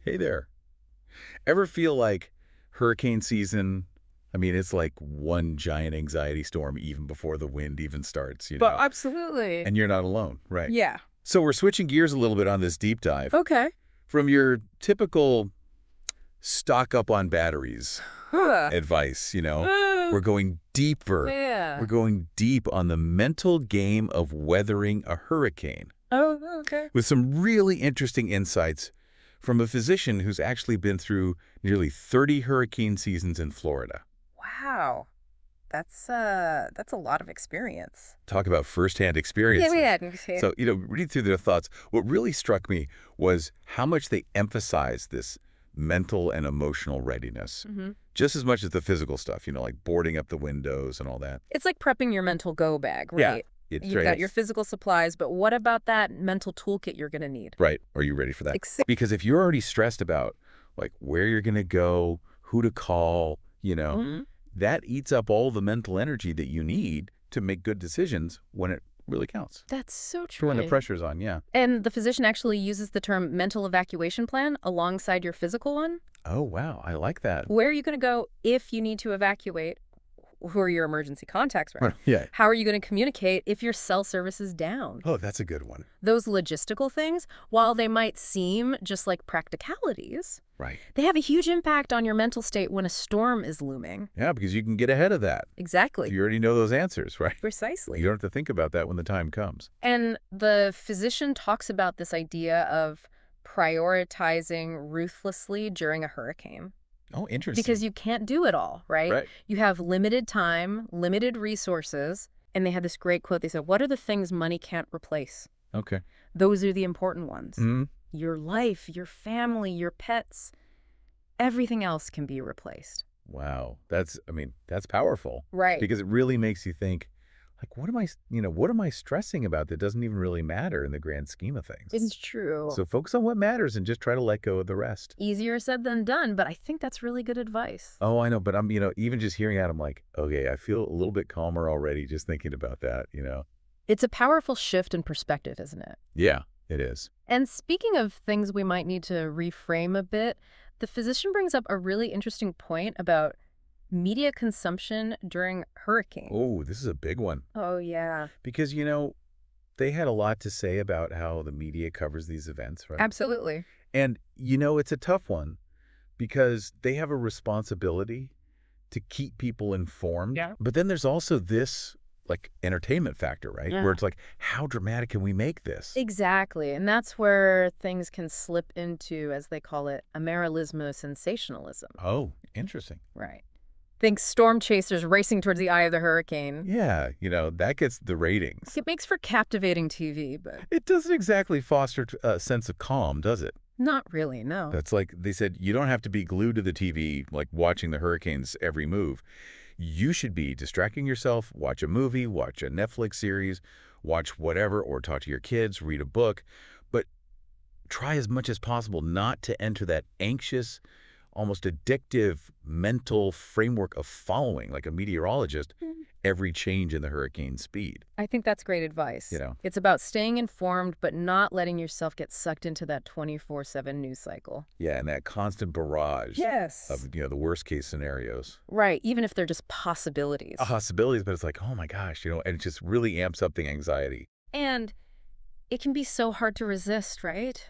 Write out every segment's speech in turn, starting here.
Hey there. Ever feel like hurricane season, I mean, it's like one giant anxiety storm even before the wind even starts, But absolutely. And you're not alone, right? Yeah. So we're switching gears a little bit on this deep dive. Okay. From your typical stock up on batteries Huh. advice, Uh, we're going deeper. We're yeah. going deep on the mental game of weathering a hurricane Oh, okay. with some really interesting insights from a physician who's actually been through nearly 30 hurricane seasons in Florida. Wow. That's a lot of experience. Talk about firsthand Yeah, experiences. we had. So, reading through their thoughts, what really struck me was how much they emphasize this mental and emotional readiness, just as much as the physical stuff, like boarding up the windows and all that. It's like prepping your mental go bag, Yeah. right? It's You've right. got your physical supplies, but what about that mental toolkit you're going to need? Right. Are you ready for that? Because if you're already stressed about like where you're going to go, who to call, Mhm. that eats up all the mental energy that you need to make good decisions when it really counts. That's so For when the true. pressure's on, yeah. And the physician actually uses the term mental evacuation plan alongside your physical one. Oh, wow. I like that. Where are you going to go if you need to evacuate? Who are your emergency contacts, right? Yeah. How are you going to communicate if your cell service is down? Oh, that's a good one. Those logistical things, while they might seem just like practicalities, Right. they have a huge impact on your mental state when a storm is looming. Yeah, because you can get ahead of that. Exactly. You already know those answers, right? Precisely. You don't have to think about that when the time comes. And the physician talks about this idea of prioritizing ruthlessly during a hurricane. Oh, interesting. Because you can't do it all, right? Right. You have limited time, limited resources. And they had this great quote. They said, what are the things money can't replace? Okay. Those are the important ones. Mm-hmm. Your life, your family, your pets, everything else can be replaced. Wow. That's powerful. Right. Because it really makes you think, like, what am I stressing about that doesn't even really matter in the grand scheme of things? It's true. So focus on what matters and just try to let go of the rest. Easier said than done, but I think that's really good advice. Oh, I know. But I'm, even just hearing that, I'm like, okay, I feel a little bit calmer already just thinking about that, It's a powerful shift in perspective, isn't it? Yeah, it is. And speaking of things we might need to reframe a bit, the physician brings up a really interesting point about media consumption during hurricanes. Oh, this is a big one. Oh, yeah. Because, they had a lot to say about how the media covers these events, right? Absolutely. And, it's a tough one because they have a responsibility to keep people informed. Yeah. But then there's also this, like, entertainment factor, right? Yeah. Where it's like, how dramatic can we make this? Exactly. And that's where things can slip into, as they call it, Amerilismo sensationalism. Oh, interesting. Right. Think storm chasers racing towards the eye of the hurricane. Yeah, that gets the ratings. It makes for captivating TV, but It doesn't exactly foster a sense of calm, does it? not really, no. That's like they said, you don't have to be glued to the TV, like watching the hurricane's every move. You should be distracting yourself, watch a movie, watch a Netflix series, watch whatever, or talk to your kids, read a book. But try as much as possible not to enter that anxious, almost addictive mental framework of following, like a meteorologist, every change in the hurricane speed. I think that's great advice. You know. It's about staying informed, but not letting yourself get sucked into that 24/7 news cycle. Yeah, and that constant barrage Yes. of, the worst case scenarios. Right, even if they're just possibilities. Possibilities, but it's like, oh my gosh, and it just really amps up the anxiety. And it can be so hard to resist, right?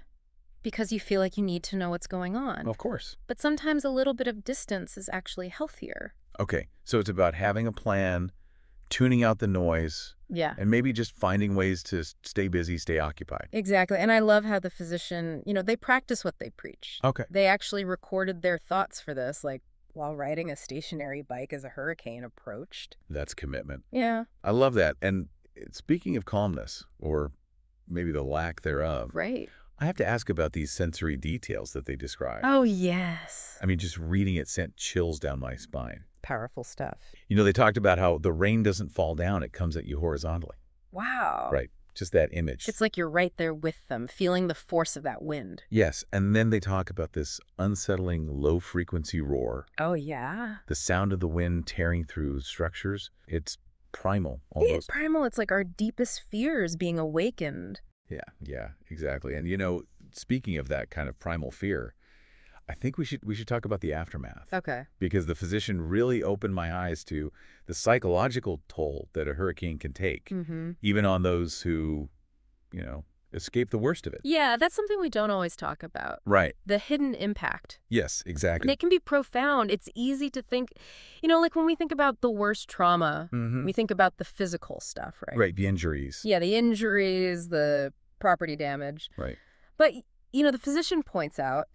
Because you feel like you need to know what's going on. Of course. But sometimes a little bit of distance is actually healthier. Okay, so it's about having a plan, tuning out the noise, Yeah. and maybe just finding ways to stay busy, stay occupied. Exactly. And I love how the physician, they practice what they preach. Okay. They actually recorded their thoughts for this, like while riding a stationary bike as a hurricane approached. That's commitment. Yeah. I love that. And speaking of calmness, or maybe the lack thereof, Right. I have to ask about these sensory details that they describe. Oh, yes. I mean, just reading it sent chills down my spine. Powerful stuff. They talked about how the rain doesn't fall down, it comes at you horizontally. Wow. Right. Just that image. It's like you're right there with them, feeling the force of that wind. Yes. And then they talk about this unsettling low-frequency roar. Oh, yeah. The sound of the wind tearing through structures. It's primal, It's almost. primal. It's like our deepest fears being awakened. Yeah, exactly. And, speaking of that kind of primal fear, I think we should talk about the aftermath. Okay. Because the physician really opened my eyes to the psychological toll that a hurricane can take, even on those who, escape the worst of it. Yeah, that's something we don't always talk about. Right. The hidden impact. Yes, And exactly. it can be profound. It's easy to think, like when we think about the worst trauma, we think about the physical stuff, right? Right, the injuries. Yeah, the injuries, the property damage. Right. But, the physician points out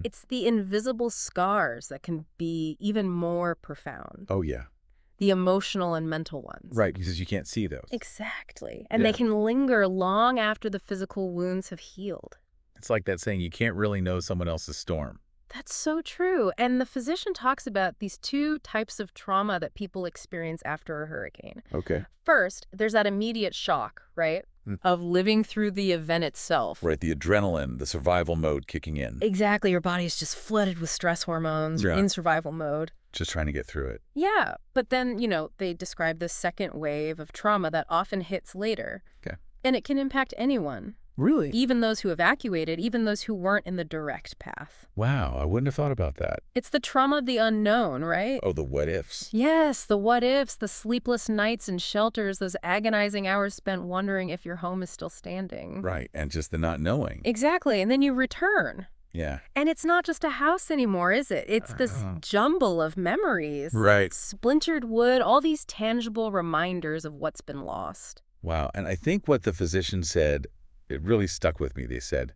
it's the invisible scars that can be even more profound. Oh, yeah. The emotional and mental ones. Right, because you can't see those. Exactly. And they can linger long after the physical wounds have healed. It's like that saying, you can't really know someone else's storm. That's so true. And the physician talks about these two types of trauma that people experience after a hurricane. Okay. First, there's that immediate shock, right? Of living through the event itself. Right, the adrenaline, the survival mode kicking in. Exactly. Your body's just flooded with stress hormones. You're in survival mode. Just trying to get through it. Yeah. But then, they describe the second wave of trauma that often hits later. Okay. And it can impact anyone. Really? Even those who evacuated, even those who weren't in the direct path. Wow, I wouldn't have thought about that. It's the trauma of the unknown, right? Oh, the what ifs. Yes, the what ifs, the sleepless nights in shelters, those agonizing hours spent wondering if your home is still standing. Right, and just the not knowing. Exactly, and then you return. Yeah. And it's not just a house anymore, is it? It's this jumble of memories. Right. Splintered wood, all these tangible reminders of what's been lost. Wow, and I think what the physician said, it really stuck with me. They said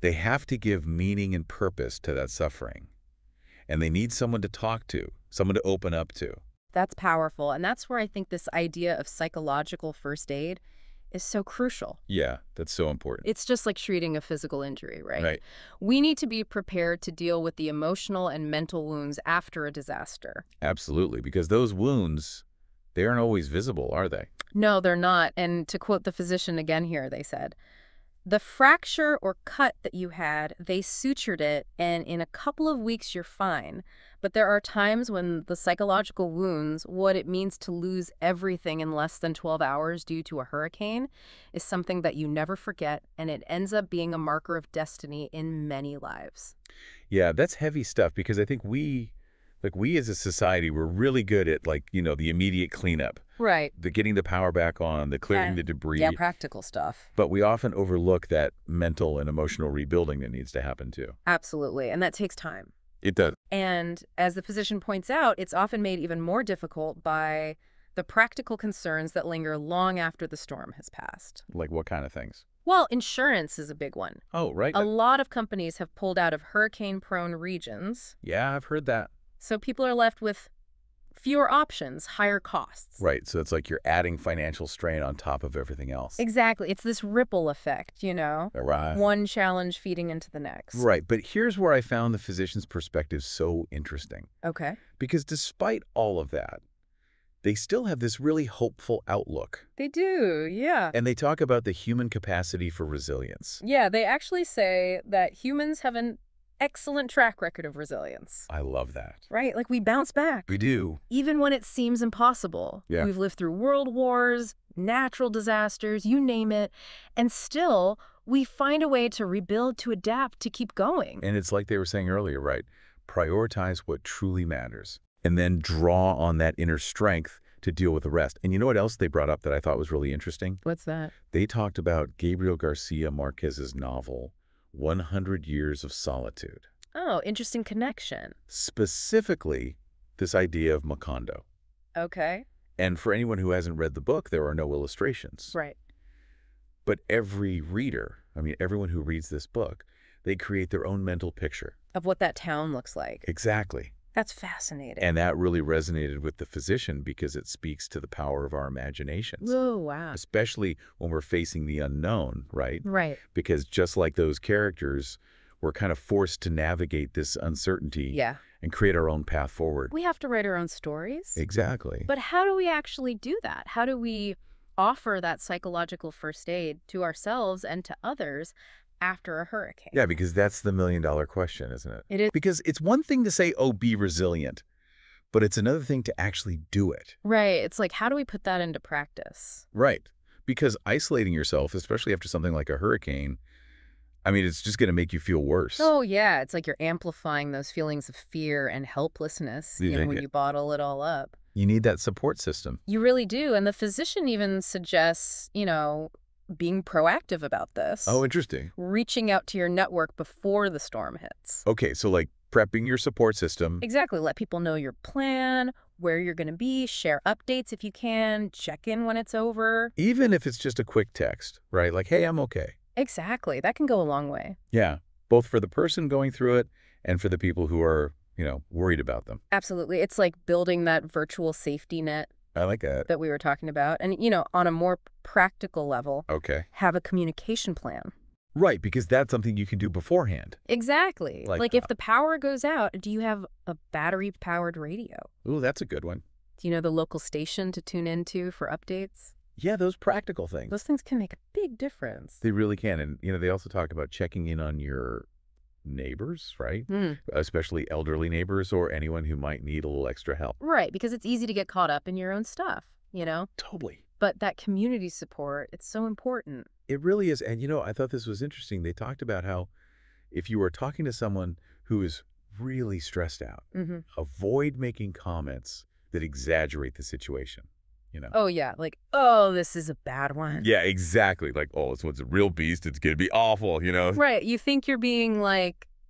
they have to give meaning and purpose to that suffering. And they need someone to talk to, someone to open up to. That's powerful. And that's where I think this idea of psychological first aid is so crucial. Yeah, that's so important. It's just like treating a physical injury, right? Right. We need to be prepared to deal with the emotional and mental wounds after a disaster. Absolutely, because those wounds, they aren't always visible, are they? No, they're not. And to quote the physician again here, they said, the fracture or cut that you had, they sutured it, and in a couple of weeks you're fine. But there are times when the psychological wounds, what it means to lose everything in less than 12 hours due to a hurricane, is something that you never forget, and it ends up being a marker of destiny in many lives. Yeah, that's heavy stuff because I think we as a society, we're really good at the immediate cleanup. Right. The getting the power back on, the clearing the debris. Yeah, practical stuff. But we often overlook that mental and emotional rebuilding that needs to happen too. Absolutely. And that takes time. It does. And as the physician points out, it's often made even more difficult by the practical concerns that linger long after the storm has passed. Like what kind of things? Well, insurance is a big one. Oh, right. A lot of companies have pulled out of hurricane-prone regions. Yeah, I've heard that. So people are left with fewer options, higher costs. Right. So it's like you're adding financial strain on top of everything else. Exactly. It's this ripple effect, Right. One challenge feeding into the next. Right. But here's where I found the physician's perspective so interesting. Okay. Because despite all of that, they still have this really hopeful outlook. They do, yeah. And they talk about the human capacity for resilience. Yeah, they actually say that humans have an excellent track record of resilience. I love that. Right? Like we bounce back. We do. Even when it seems impossible. Yeah. We've lived through world wars, natural disasters, you name it. And still, we find a way to rebuild, to adapt, to keep going. And it's like they were saying earlier, right? Prioritize what truly matters. And then draw on that inner strength to deal with the rest. And you know what else they brought up that I thought was really interesting? What's that? They talked about Gabriel Garcia Marquez's novel, 100 Years of Solitude. Oh, interesting connection. Specifically, this idea of Macondo. Okay. And for anyone who hasn't read the book, there are no illustrations. Right. But every reader, everyone who reads this book, they create their own mental picture. Of what that town looks like. Exactly. That's fascinating. And that really resonated with the physician because it speaks to the power of our imaginations. Oh, wow. Especially when we're facing the unknown, right? Right. Because just like those characters, we're kind of forced to navigate this uncertainty and create our own path forward. We have to write our own stories. Exactly. But how do we actually do that? How do we offer that psychological first aid to ourselves and to others after a hurricane? Yeah, because that's the million-dollar question, isn't it? It is. Because it's one thing to say, oh, be resilient, but it's another thing to actually do it. Right. It's like, how do we put that into practice? Right. Because isolating yourself, especially after something like a hurricane, I mean, it's just going to make you feel worse. Oh, yeah. It's like you're amplifying those feelings of fear and helplessness, when you bottle it all up. You need that support system. You really do. And the physician even suggests, being proactive about this. Oh, interesting. Reaching out to your network before the storm hits. Okay, so like prepping your support system. Exactly. Let people know your plan, where you're going to be, share updates if you can, check in when it's over. Even if it's just a quick text, right? Like, hey, I'm okay. Exactly. That can go a long way. Yeah, both for the person going through it and for the people who are, worried about them. Absolutely. It's like building that virtual safety net I like that. that we were talking about. And, on a more practical level, Okay. have a communication plan. Right, because that's something you can do beforehand. Exactly. Like Like if the power goes out, do you have a battery-powered radio? Ooh, that's a good one. Do you know the local station to tune into for updates? Yeah, those practical things. Those things can make a big difference. They really can. And, they also talk about checking in on your neighbors, right? Especially elderly neighbors or anyone who might need a little extra help. Right, because it's easy to get caught up in your own stuff, Totally. But that community support, it's so important. It really is. And, I thought this was interesting. They talked about how if you are talking to someone who is really stressed out, avoid making comments that exaggerate the situation. Oh, yeah. Like, oh, this is a bad one. Yeah, exactly. Like, oh, this one's a real beast. It's going to be awful, Right. You think you're being,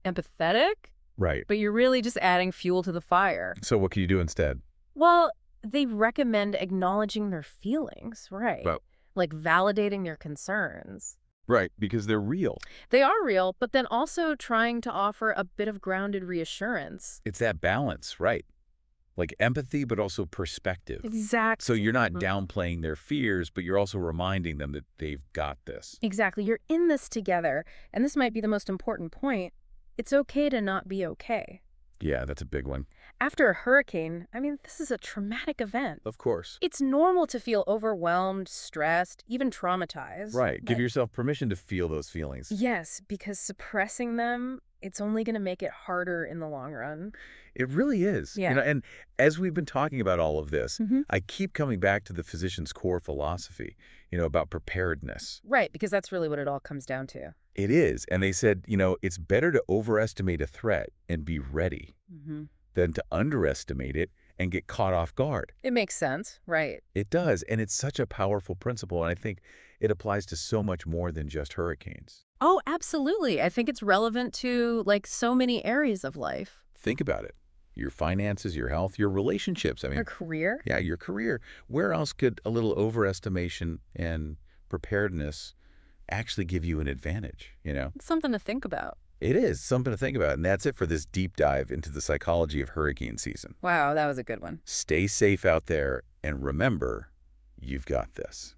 empathetic, Right. but you're really just adding fuel to the fire. So what can you do instead? Well, they recommend acknowledging their feelings, right? Well, Like validating their concerns. right, because they're real. They are real, but then also trying to offer a bit of grounded reassurance. It's that balance, right? Like empathy, but also perspective. Exactly. So you're not downplaying their fears, but you're also reminding them that they've got this. Exactly. You're in this together. And this might be the most important point. It's okay to not be okay. Yeah, that's a big one. After a hurricane, this is a traumatic event. Of course. It's normal to feel overwhelmed, stressed, even traumatized. Right. Give yourself permission to feel those feelings. Yes, because suppressing them, it's only going to make it harder in the long run. It really is. Yeah. And as we've been talking about all of this, I keep coming back to the physician's core philosophy, about preparedness. Right, because that's really what it all comes down to. It is. And they said, it's better to overestimate a threat and be ready than to underestimate it and get caught off guard. It makes sense, right? It does. And it's such a powerful principle. And I think it applies to so much more than just hurricanes. Oh, absolutely. I think it's relevant to so many areas of life. Think about it. Your finances, your health, your relationships. Your career? Yeah, your career. Where else could a little overestimation and preparedness actually give you an advantage, It's something to think about. It is something to think about. And that's it for this deep dive into the psychology of hurricane season. Wow, that was a good one. Stay safe out there and remember, you've got this.